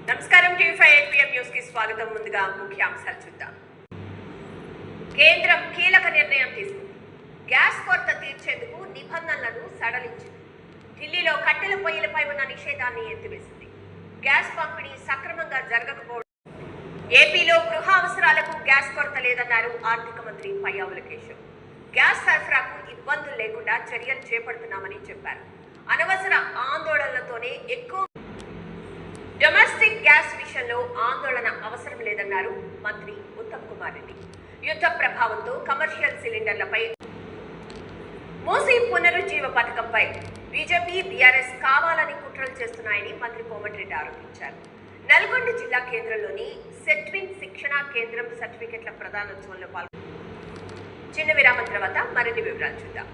నమస్కారం TV5 8pm news కి స్వాగతం. ముందుగా ముఖ్యాంశాలు చూద్దాం. కేంద్రం కీలక నిర్ణయం తీసుకుంది. గ్యాస్ కొరత తీర్చేందుకు నిబంధనలను సడలించింది. ఢిల్లీలో కట్టెల పొయ్యిలపై ఉన్న నిషేధాన్ని ఎత్తివేసింది. గ్యాస్ పంపిణీ సక్రమంగా జరగకపోవడం. ఏపీలో గృహ అవసరాలకు గ్యాస్ కొరత లేదన్నారు ఆర్థిక మంత్రి పయ్యావుల కేశవ్. గ్యాస్ సరఫరాకు ఇబ్బందులు లేకుండా చర్యలు చేపడుతున్నామని చెప్పారు. అనవసర ఆందోళనలతోనే ఎక్కువ డొమెస్టిక్ గ్యాస్ విషయంలో ఆందోళన అవసరం లేదన్నారు మంత్రి ఉత్తమ్ కుమార్ రెడ్డి. యుద్ధ ప్రభావంతో కమర్షియల్ సిలిండర్లపై మూసీ పునరుజ్జీవ పథకంపై బీజేపీ బీఆర్ఎస్ కావాలని కుట్రలు చేస్తున్నాయని మంత్రి కోమటిరెడ్డి ఆరోపించారు. నల్గొండ జిల్లా కేంద్రంలోని సెట్విన్ శిక్షణా కేంద్రం సర్టిఫికెట్ల ప్రదానోత్సవంలో పాల్గొన్నారు. చిన్న విరామం తర్వాత మరిన్ని వివరాలు చూద్దాం.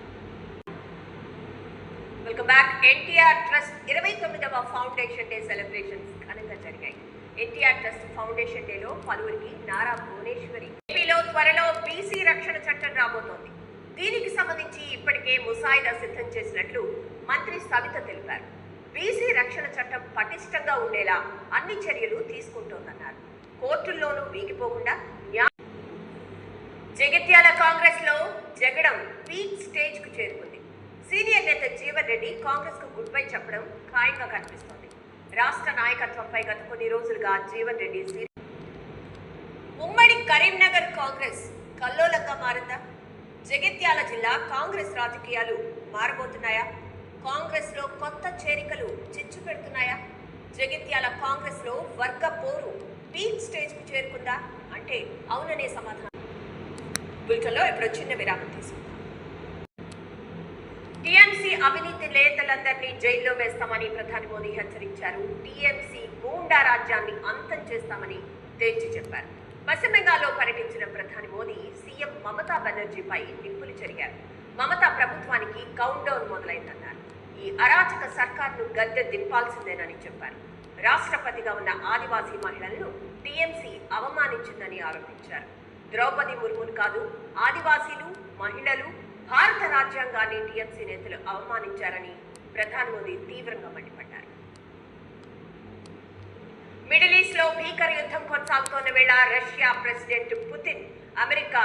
Welcome back. ఎన్టీఆర్ ట్రస్ట్ 29వ ఫౌండేషన్ డే సెలబ్రేషన్స్ ఘనంగా జరిగాయి. ఎన్టీఆర్ ట్రస్ట్ ఫౌండేషన్ డేలో పలువురికి నారా భువనేశ్వరి. ఏపీలో త్వరలో బీసీ రక్షణ చట్టం రాబోతోంది. దీనికి సంబంధించి ఇప్పటికే ముసాయిదా సిద్ధం చేసినట్లు మంత్రి సవిత తెలిపారు. బీసీ రక్షణ చట్టం పటిష్టంగా ఉండేలా అన్ని చర్యలు తీసుకుంటోందన్నారు. కోర్టుల్లోనూ వీగిపోకుండా జగిత్యాల కాంగ్రెస్ లో జగడం పీక్ స్టేజ్ కు చేరుకుంది. సీనియర్ నేత జీవన్ రెడ్డి కాంగ్రెస్ కు గుడ్ బై చెప్పడం ఖాయంగా కనిపిస్తోంది. రాష్ట్ర నాయకత్వంపై గత కొన్ని రోజులుగా జీవన్ రెడ్డి ఉమ్మడి కరీంనగర్ కాంగ్రెస్ కల్లోలంగా మారిందా? జగిత్యాల జిల్లా కాంగ్రెస్ రాజకీయాలు మారబోతున్నాయా? కాంగ్రెస్ లో కొత్త చేరికలు చిచ్చు పెడుతున్నాయా? జగిత్యాల కాంగ్రెస్ లో వర్గ పోరు పీక్ స్టేజ్ కు చేరుకుందా అంటే అవుననే సమాధానం. బులెటిన్లో ఇప్పుడు చిన్న విరామం తీసుకుందాం. టీఎంసీ అవినీతి నేతలందరినీ జైల్లో వేస్తామని ప్రధాని మోదీ హెచ్చరించారు. టీఎంసీ గూండా రాజ్యాన్ని అంతం చేస్తామని తేల్చి చెప్పారు. పశ్చిమ బెంగాల్లో పర్యటించిన ప్రధాని మోదీ సీఎం మమతా బెనర్జీపై నిప్పులు చెరిగారు. మమతా ప్రభుత్వానికి కౌంట్ డౌన్ మొదలైందన్నారు. ఈ అరాచక సర్కార్ను గద్దె దింపాల్సిందేనని చెప్పారు. రాష్ట్రపతిగా ఉన్న ఆదివాసీ మహిళలను టీఎంసీ అవమానించిందని ఆరోపించారు. ద్రౌపది ముర్మును కాదు, ఆదివాసీలు, మహిళలు, భారత రాజ్యాంగాన్ని టీఎంసీ నేతలు అవమానించారని ప్రధాని మోదీ తీవ్రంగా మండిపడ్డారు. మిడిల్ ఈస్ట్ లో భీకర యుద్ధం కొనసాగుతోన్న వేళ Russia president Putin America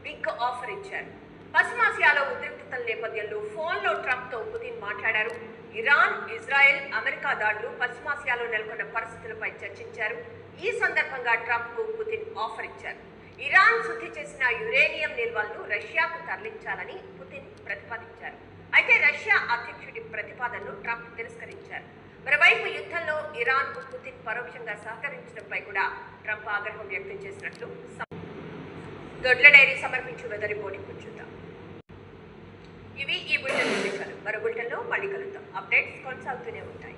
big offer ఇచ్చారు. పశ్చిమాసియాలో ఉద్రిక్తతల నేపథ్యంలో ఫోన్లో ట్రంప్ తో పుతిన్ మాట్లాడారు. ఇరాన్, ఇజ్రాయెల్, అమెరికా దాడులు, పశ్చిమాసియాలో నెలకొన్న పరిస్థితులపై చర్చించారు. ఈ సందర్భంగా ట్రంప్ కు పుతిన్ ఆఫర్ ఇచ్చారు. ఇరాన్ శుద్ధి చేసిన యురేనియం నిల్వలను రష్యాకు తరలించాలని పుతిన్ ప్రతిపాదించారు. అయితే రష్యా అధ్యక్షుడి ప్రతిపాదనను ట్రంప్ తిరస్కరించారు. మరోవైపు యుద్ధంలో ఇరాన్ కు పుతిన్ పరోక్షంగా సహకరించడంపై కూడా ట్రంప్ ఆగ్రహం వ్యక్తం చేసినట్లు దొడ్ల డైరీ సమర్పించు వెదర్ రిపోర్టింగ్ చూద్దాం. ఇవి ఈ బులెటిన్ విషయాలు. మరో బులెటిన్లో మళ్ళీ కలుద్దాం. అప్డేట్స్ కొనసాగుతూనే ఉంటాయి.